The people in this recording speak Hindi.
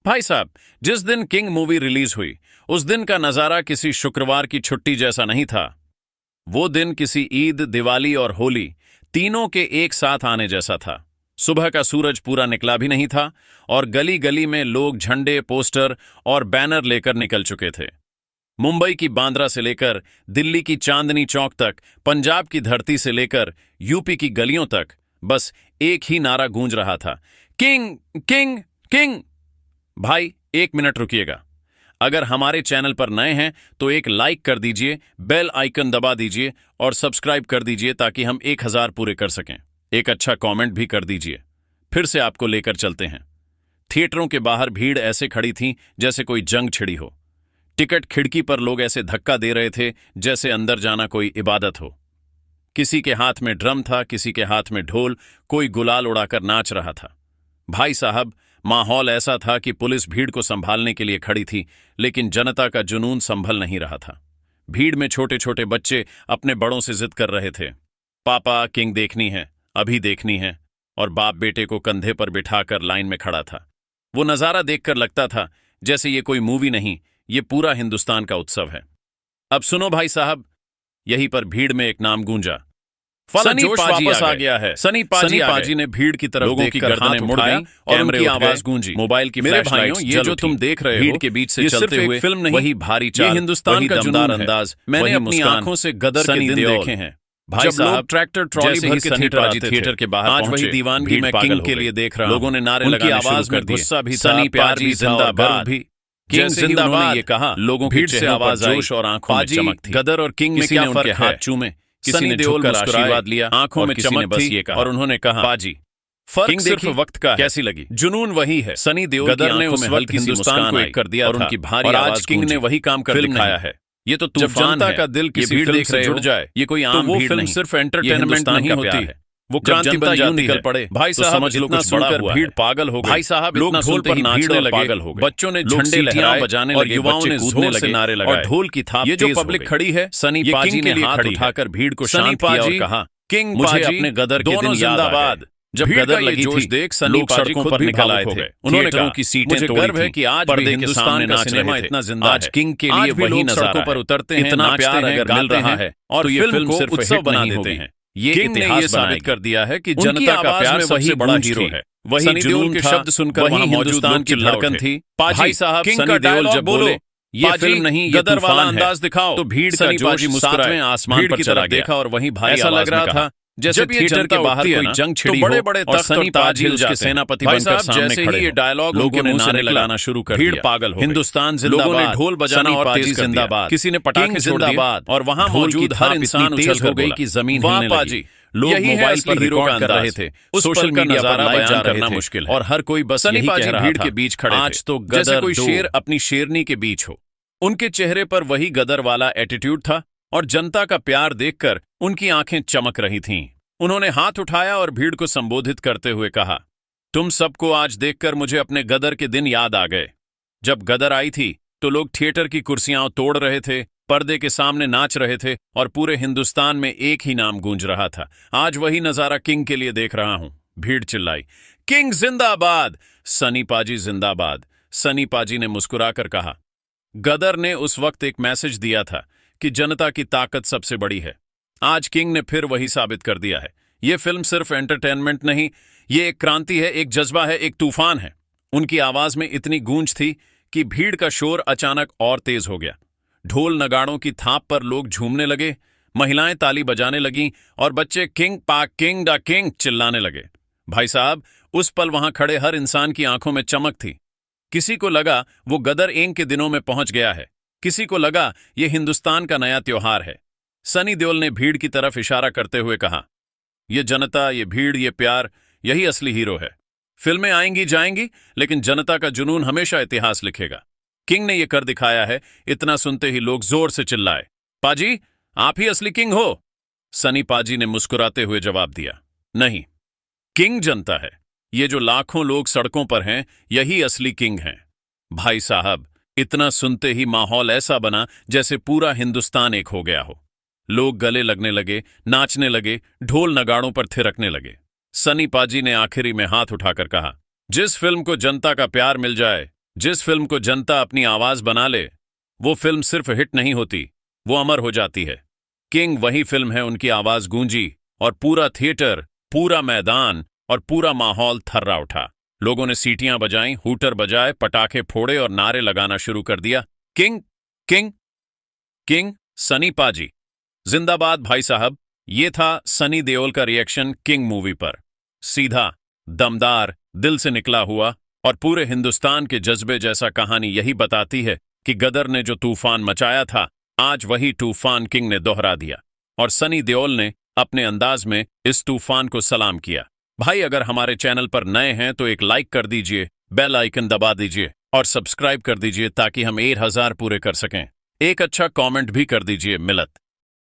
भाई साहब, जिस दिन किंग मूवी रिलीज हुई उस दिन का नजारा किसी शुक्रवार की छुट्टी जैसा नहीं था। वो दिन किसी ईद, दिवाली और होली तीनों के एक साथ आने जैसा था। सुबह का सूरज पूरा निकला भी नहीं था और गली गली में लोग झंडे, पोस्टर और बैनर लेकर निकल चुके थे। मुंबई की बांद्रा से लेकर दिल्ली की चांदनी चौक तक, पंजाब की धरती से लेकर यूपी की गलियों तक बस एक ही नारा गूंज रहा था, किंग किंग किंग। भाई, 1 मिनट रुकिएगा। अगर हमारे चैनल पर नए हैं तो एक लाइक कर दीजिए, बेल आइकन दबा दीजिए और सब्सक्राइब कर दीजिए ताकि हम 1000 पूरे कर सकें। एक अच्छा कमेंट भी कर दीजिए। फिर से आपको लेकर चलते हैं। थिएटरों के बाहर भीड़ ऐसे खड़ी थी जैसे कोई जंग छिड़ी हो। टिकट खिड़की पर लोग ऐसे धक्का दे रहे थे जैसे अंदर जाना कोई इबादत हो। किसी के हाथ में ड्रम था, किसी के हाथ में ढोल, कोई गुलाल उड़ाकर नाच रहा था। भाई साहब, माहौल ऐसा था कि पुलिस भीड़ को संभालने के लिए खड़ी थी, लेकिन जनता का जुनून संभल नहीं रहा था। भीड़ में छोटे छोटे बच्चे अपने बड़ों से जिद कर रहे थे, पापा किंग देखनी है, अभी देखनी है। और बाप बेटे को कंधे पर बिठाकर लाइन में खड़ा था। वो नजारा देखकर लगता था जैसे ये कोई मूवी नहीं, ये पूरा हिंदुस्तान का उत्सव है। अब सुनो भाई साहब, यहीं पर भीड़ में एक नाम गूंजा, सनी पाजी वापस आ गया है। सनी पाजी ने भीड़ की तरफ लोगों की गर्दनें मुड़ाई और उनकी आवाज गूंजी। मोबाइल की मेरे भाइयों, ये जो तुम देख रहे हो भीड़ के बीच से चलते हुए फिल्म नहीं, वही भारी चाल, ये हिंदुस्तान का जुनून अंदाज। मैंने अपनी आंखों से गदर के दिन देखे हैं। भाई साहब, ट्रैक्टर ट्रॉली भर के थिएटर के बाहर आज वही दीवानगी मैं किंग के लिए देख रहा हूं। लोगों ने नारे लगाने आवाज में गुस्सा भी, सनी पाजी जिंदाबाद भी। किंग जिंदाबाद ये कहा, लोगों की भीड़ से आवाज, जोश और आंखों में चमक थी। गदर और किंग में क्या फर्क है? हाथ चूमे, किसी ने झुककर आशीर्वाद लिया, आंखों में चमक थी और उन्होंने कहा, पाजी फर्क सिर्फ वक्त का है। कैसी लगी? जुनून वही है। सनी देओल गदर ने उस वक्त हिंदुस्तान को एक कर दिया और उनकी भारी आवाज, आज किंग ने वही काम कर दिखाया है। ये तो तूफान है। का दिल किसी भीड़ देख रहे जुड़ जाए, ये कोई आम भीड़ फिल्म नहीं, सिर्फ एंटरटेनमेंट नहीं होती है। वो क्रांति बन जाती है। पड़े भाई साहब, समझ लो कुछ बड़ा हुआ। भीड़ पागल हो गई। भाई साहब, लोग ढोल पर नाचने लगे, पागल हो गए। बच्चों ने झंडे लहराए, बजाने लगे, युवाओं ने जोर से नारे लगाए और ढोल की थाप। ये जो पब्लिक खड़ी है, सनी पाजी ने हाथ उठाकर भीड़ को शांत किया और कहा, किंग मुझे अपने गदर के दिन जिंदाबाद। जब गदर लगी थी, देख सनी पाजी सड़कों पर निकल आए थे। उन्होंने कहा की सीटें तोड़ी गर्व है कि आज पर्दे के सामने नाच रहे थे। इतना जिंदा आज किंग के लिए वही सड़कों पर उतरते हैं, इतना प्यार अगर मिल रहा है और ये फिल्म सिर्फ उत्सव बना देते हैं। ये इतिहास साबित कर दिया है कि जनता का प्यार सबसे बड़ा हीरो है। वही जुनून के शब्द सुनकर वहीं मौजूद लोगों की धड़कन थी। भाई साहब, सनी देओल जब बोले ये फिल्म नहीं, ये गदर वाला अंदाज दिखाओ, तो भीड़ का जोश मुस्कुराए आसमान पर चला देखा और वहीं भारी ऐसा लग रहा था जैसे थिएटर के बाहर कोई जंग छिड़ी हो। बड़े-बड़े तख्त और ताज उसके सेनापति बनकर सामने खड़े हो। ये डायलॉग लोगों ने नारे लगाना शुरू कर दिया। भीड़ पागल हो गई। हिंदुस्तान जिंदाबाद, लोगों ने ढोल बजाना और तेज जिंदाबाद, किसी ने पटाखे जिंदाबाद और वहां मौजूद हर इंसान उछल हो गई कि जमीन हिलने लगी। लोग मोबाइल पर रिकॉर्ड कर रहे थे, सोशल मीडिया पर लाइव करना मुश्किल है और हर कोई बस यही कह रहा था, भीड़ के बीच खड़े आज तो जैसे कोई शेर अपनी शेरनी के बीच हो। उनके चेहरे पर वही गदर वाला एटीट्यूड था और जनता का प्यार देखकर उनकी आंखें चमक रही थीं। उन्होंने हाथ उठाया और भीड़ को संबोधित करते हुए कहा, तुम सबको आज देखकर मुझे अपने गदर के दिन याद आ गए। जब गदर आई थी तो लोग थिएटर की कुर्सियां तोड़ रहे थे, पर्दे के सामने नाच रहे थे और पूरे हिंदुस्तान में एक ही नाम गूंज रहा था। आज वही नजारा किंग के लिए देख रहा हूं। भीड़ चिल्लाई, किंग जिंदाबाद, सनी पाजी जिंदाबाद। सनी पाजी ने मुस्कुराकर कहा, गदर ने उस वक्त एक मैसेज दिया था कि जनता की ताकत सबसे बड़ी है। आज किंग ने फिर वही साबित कर दिया है। यह फिल्म सिर्फ एंटरटेनमेंट नहीं, ये एक क्रांति है, एक जज्बा है, एक तूफान है। उनकी आवाज में इतनी गूंज थी कि भीड़ का शोर अचानक और तेज हो गया। ढोल नगाड़ों की थाप पर लोग झूमने लगे, महिलाएं ताली बजाने लगीं और बच्चे किंग पाक किंग दा किंग चिल्लाने लगे। भाई साहब, उस पल वहां खड़े हर इंसान की आंखों में चमक थी। किसी को लगा वो गदर एंग के दिनों में पहुंच गया है, किसी को लगा ये हिंदुस्तान का नया त्योहार है। सनी देओल ने भीड़ की तरफ इशारा करते हुए कहा, ये जनता, ये भीड़, ये प्यार, यही असली हीरो है। फिल्में आएंगी जाएंगी, लेकिन जनता का जुनून हमेशा इतिहास लिखेगा। किंग ने यह कर दिखाया है। इतना सुनते ही लोग जोर से चिल्लाए, पाजी आप ही असली किंग हो। सनी पाजी ने मुस्कुराते हुए जवाब दिया, नहीं, किंग जनता है। ये जो लाखों लोग सड़कों पर हैं, यही असली किंग हैं। भाई साहब, इतना सुनते ही माहौल ऐसा बना जैसे पूरा हिंदुस्तान एक हो गया हो। लोग गले लगने लगे, नाचने लगे, ढोल नगाड़ों पर थिरकने लगे। सनी पाजी ने आखिरी में हाथ उठाकर कहा, जिस फिल्म को जनता का प्यार मिल जाए जिस फिल्म को जनता अपनी आवाज बना ले, वो फिल्म सिर्फ हिट नहीं होती, वो अमर हो जाती है। किंग वही फिल्म है, उनकी आवाज गूंजी और पूरा थिएटर, पूरा मैदान और पूरा माहौल थर्रा उठा। लोगों ने सीटियां बजाईं, हूटर बजाए, पटाखे फोड़े और नारे लगाना शुरू कर दिया, किंग किंग किंग, सनी पाजी जिंदाबाद। भाई साहब, ये था सनी देओल का रिएक्शन किंग मूवी पर। सीधा, दमदार, दिल से निकला हुआ और पूरे हिंदुस्तान के जज्बे जैसा कहानी यही बताती है कि गदर ने जो तूफान मचाया था, आज वही तूफान किंग ने दोहरा दिया और सनी देओल ने अपने अंदाज में इस तूफान को सलाम किया। भाई, अगर हमारे चैनल पर नए हैं तो एक लाइक कर दीजिए, बेल आइकन दबा दीजिए और सब्सक्राइब कर दीजिए ताकि हम 1000 पूरे कर सकें। एक अच्छा कमेंट भी कर दीजिए। मिलत।